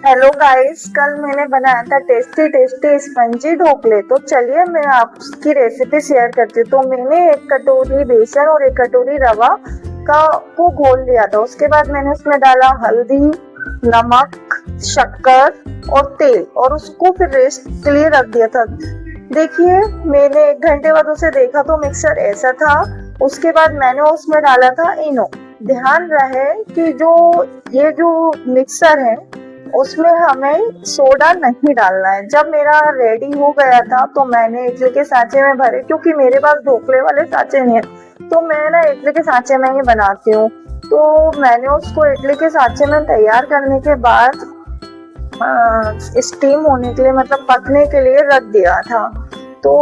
Hello guys, कल मैंने बनाया था टेस्टी टेस्टी स्पंजी ढोकले। तो चलिए मैं आपकी रेसिपी शेयर करती हूँ। तो मैंने 1 कटोरी बेसन और 1 कटोरी रवा का को घोल लिया था। उसके बाद मैंने उसमें डाला हल्दी, नमक, शक्कर और तेल और उसको फिर रेस्ट के लिए रख दिया था। देखिए, मैंने 1 घंटे बाद उसे देखा तो मिक्सर ऐसा था। उसके बाद मैंने उसमें डाला था इनो। ध्यान रहे कि जो मिक्सर है उसमें हमें सोडा नहीं डालना है। जब मेरा रेडी हो गया था तो मैंने इडली के सांचे में भरे, क्योंकि मेरे पास ढोकले वाले सांचे नहीं है तो मैं ना इडली के सांचे में ही बनाती हूँ। तो मैंने उसको इडली के सांचे में तैयार करने के बाद स्टीम होने के लिए, मतलब पकने के लिए रख दिया था। तो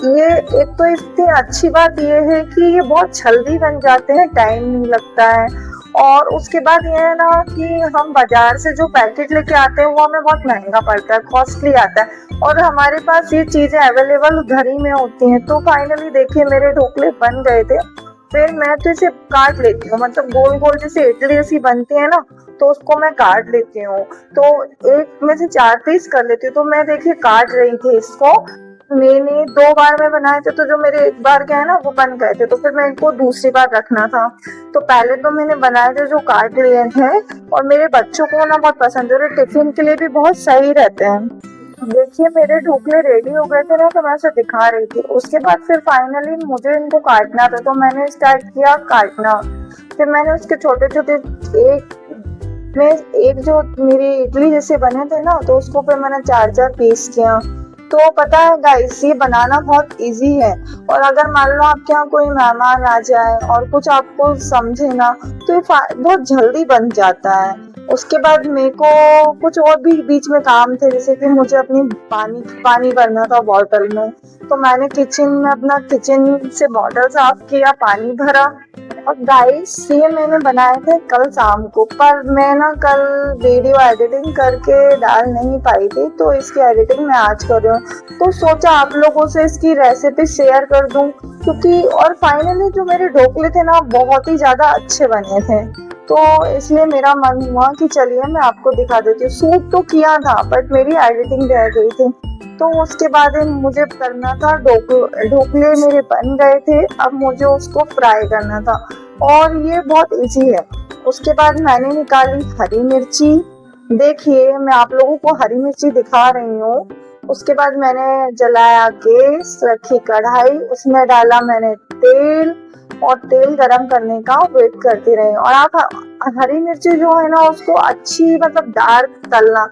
ये एक तो इसकी अच्छी बात ये है कि ये बहुत जल्दी बन जाते हैं, टाइम नहीं लगता है। और उसके बाद ये है ना कि हम बाजार से जो पैकेट लेके आते हैं वो हमें बहुत महंगा पड़ता है, कॉस्टली आता है, और हमारे पास ये चीजें अवेलेबल घर ही में होती हैं। तो फाइनली देखिए मेरे ढोकले बन गए थे। फिर मैं तो इसे काट लेती हूँ, मतलब गोल गोल जैसे इडली जैसी बनती है ना, तो उसको मैं काट लेती हूँ। तो एक में से 4 पीस कर लेती हूँ। तो मैं देखिए काट रही थी इसको। मैंने 2 बार में बनाए थे, तो जो मेरे एक बार के है ना वो बन गए थे, तो फिर मैं इनको दूसरी बार रखना था। तो पहले तो मैंने बनाए थे जो काट लिए थे, और मेरे बच्चों को ना बहुत पसंद है, टिफिन के लिए भी बहुत सही रहते हैं। देखिए मेरे ढोकले रेडी हो गए थे ना, तो मैं उसे दिखा रही थी। उसके बाद फिर फाइनली मुझे इनको काटना था, तो मैंने स्टार्ट किया काटना। फिर मैंने उसके छोटे छोटे एक जो मेरी इडली जैसे बने थे ना, तो उसको फिर मैंने 4 4 पीस किया। तो पता है गाइस, ये बनाना बहुत इजी है। और अगर मान लो आपके यहाँ कोई मेहमान आ जाए और कुछ आपको समझे ना, तो ये बहुत जल्दी बन जाता है। उसके बाद मेरे को कुछ और भी बीच में काम थे, जैसे कि मुझे अपनी पानी पानी भरना था बॉटल में। तो मैंने किचन में अपना किचन से बॉटल साफ किया, पानी भरा। और गाइस, ये मैंने बनाए थे कल शाम को, पर मैं ना कल वीडियो एडिटिंग करके डाल नहीं पाई थी, तो इसकी एडिटिंग मैं आज कर रही हूँ। तो सोचा आप लोगों से इसकी रेसिपी शेयर कर दूं, क्योंकि और फाइनली जो मेरे ढोकले थे ना बहुत ही ज्यादा अच्छे बने थे। तो इसलिए मेरा मन हुआ कि चलिए मैं आपको दिखा देती हूँ। शूट तो किया था बट मेरी एडिटिंग रह गई थी। तो उसके बाद मुझे करना था ढोकले मेरे बन गए थे, अब मुझे उसको फ्राई करना था, और ये बहुत इजी है। उसके बाद मैंने निकाली हरी मिर्ची। देखिए मैं आप लोगों को हरी मिर्ची दिखा रही हूँ। उसके बाद मैंने जलाया गैस, रखी कढ़ाई, उसमें डाला मैंने तेल, और तेल गरम करने का वेट करते रहे। और आप हरी मिर्ची जो है ना उसको अच्छी, मतलब डार्क तलना,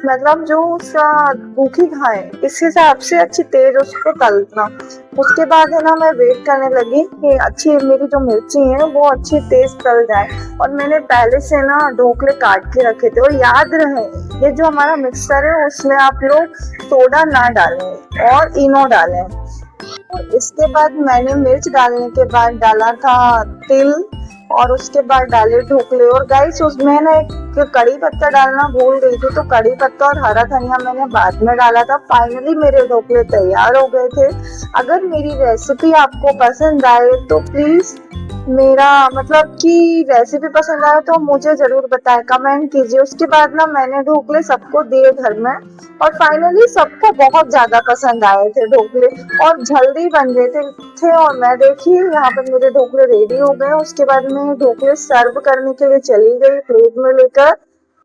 मतलब जो उसका रूखी खाए इस हिसाब से अच्छी तेज उसको तलना। उसके बाद है ना मैं वेट करने लगी कि अच्छी मेरी जो मिर्ची है वो अच्छी तेज तल जाए। और मैंने पहले से ना ढोकले काट के रखे थे। और याद रहे, ये जो हमारा मिक्सर है उसमें आप लोग सोडा ना डालें और इनो डालें। इसके बाद मैंने मिर्च डालने के बाद डाला था तिल, और उसके बाद डाले ढोकले। और गाइस, उसमें ना एक कड़ी पत्ता डालना भूल गई थी, तो कड़ी पत्ता और हरा धनिया मैंने बाद में डाला था। फाइनली मेरे ढोकले तैयार हो गए थे। अगर मेरी रेसिपी आपको पसंद आए तो प्लीज मेरा, मतलब कि रेसिपी पसंद आए तो मुझे जरूर बताएं, कमेंट कीजिए। उसके बाद ना मैंने ढोकले सबको दिए घर में, और फाइनली सबको बहुत ज्यादा पसंद आए थे ढोकले, और जल्दी बन गए थे। और मैं देखिए यहाँ पर मेरे ढोकले रेडी हो गए। उसके बाद मैं ढोकले सर्व करने के लिए चली गई प्लेट में लेकर।